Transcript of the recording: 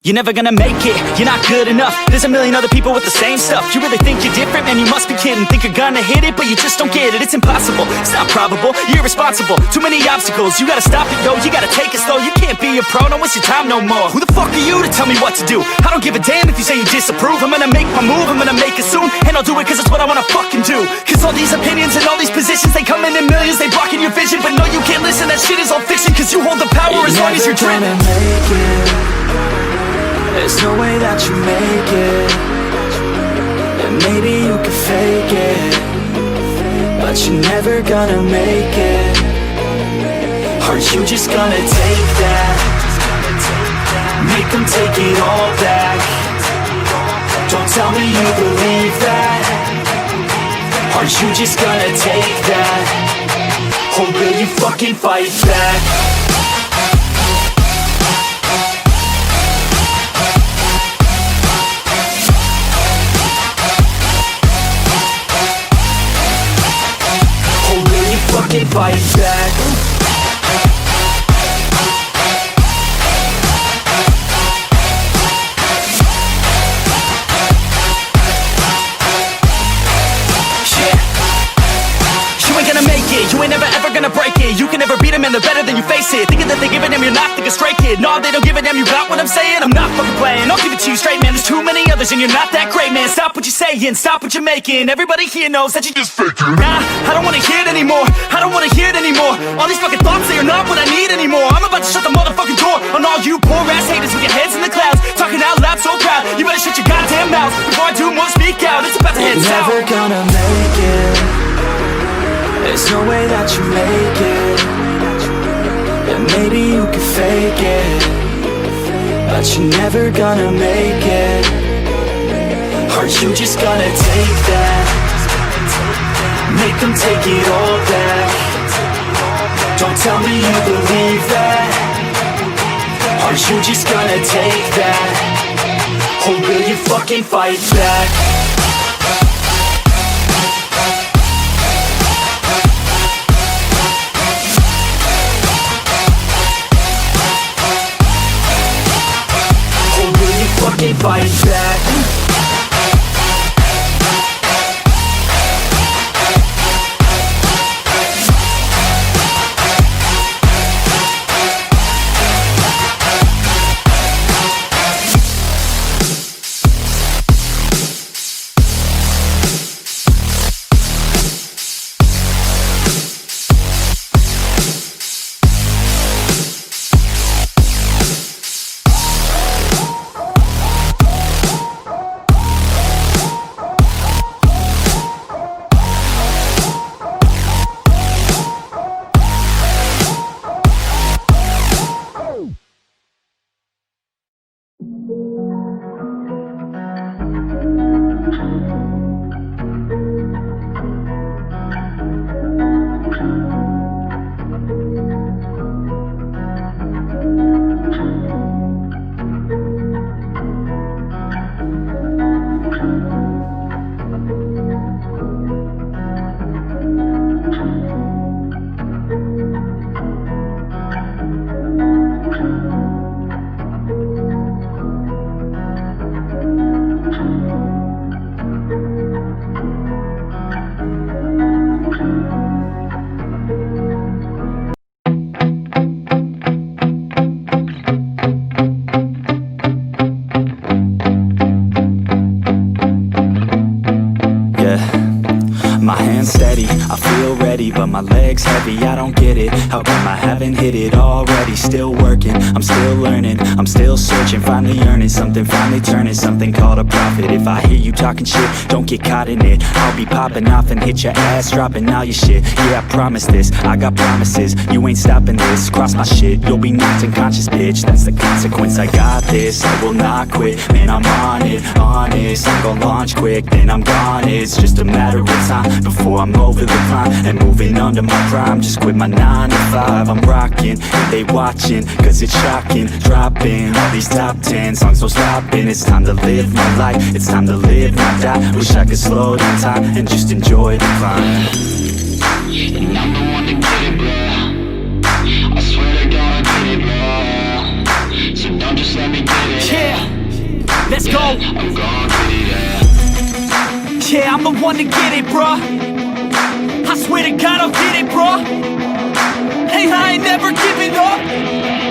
You're never gonna make it, you're not good enough. There's a million other people with the same stuff. You really think you're different? Man, you must be kidding. Think you're gonna hit it, but you just don't get it. It's impossible, it's not probable, you're irresponsible. Too many obstacles, you gotta stop it, yo. You gotta take it slow, you can't be a pro. Don't waste your time no more. Who the fuck are you to tell me what to do? I don't give a damn if you say you disapprove. I'm gonna make my move, I'm gonna make it soon. And I'll do it cause it's what I wanna fucking do. Cause all these opinions and all these positions, they come in millions, they blocking your vision. But no, you can't listen, that shit is all fiction. Cause you hold the power as long as you're dreaming. There's no way that you make it. And maybe you can fake it, but you're never gonna make it. Aren't you just gonna take that? Make them take it all back. Don't tell me you believe that. Aren't you just gonna take that? Or will you fucking fight back? Fucking fight back. You ain't gonna make it, you ain't never ever gonna break it. You can never beat them and they're better than you face it. Thinking that they give a damn, you're not thinking straight, kid. No, they don't give a damn, you got what I'm saying? I'm not fucking playing, I'll give it to you straight, man. There's too many others and you're not that great, man. Stop what you're saying, stop what you're making. Everybody here knows that you just faking. Nah, I don't wanna hear it anymore, I don't wanna hear it anymore. All these fucking thoughts, they are not what I need anymore. I'm about to shut the motherfucking door on all you poor ass haters with your heads in the clouds, talking out loud so proud. You better shut your goddamn mouth before I do more, speak out. It's about to head south. You're never gonna make it. There's no way that you make it. And maybe you can fake it, but you're never gonna make it. Aren't you just gonna take that? Make them take it all back. Don't tell me you believe that. Aren't you just gonna take that? Or will you fucking fight back? Fucking fight back. My hands steady, I feel ready, but my legs heavy, I don't get it. How come I haven't hit it already? Still working, I'm still learning, I'm still searching, finally earning something, finally turning something called a profit. If I hear you talking shit, don't get caught in it. I'll be popping off and hit your ass, dropping all your shit. Yeah, I promise this, I got promises, you ain't stopping this. Cross my shit, you'll be knocked unconscious, bitch. That's the consequence, I got this, I will not quit. Man, I'm on it, honest, I'm gon' launch quick, then I'm gone. It's just a matter of time before I'm over the climb and moving under my prime. Just quit my 9 to 5, I'm rocking, and they watching, cause it's shocking. Dropping all these top 10 songs, no stopping. It's time to live my life, it's time to live, not die. Wish I could slow down time and just enjoy the climb. And I'm the one to get it, bro. I swear to God I get it, bro. So don't just let me get it. Yeah. I'm gon' get it, yeah. Yeah, I'm the one to get it, bruh. I swear to God I'll get it, bruh. Hey, I ain't never giving up.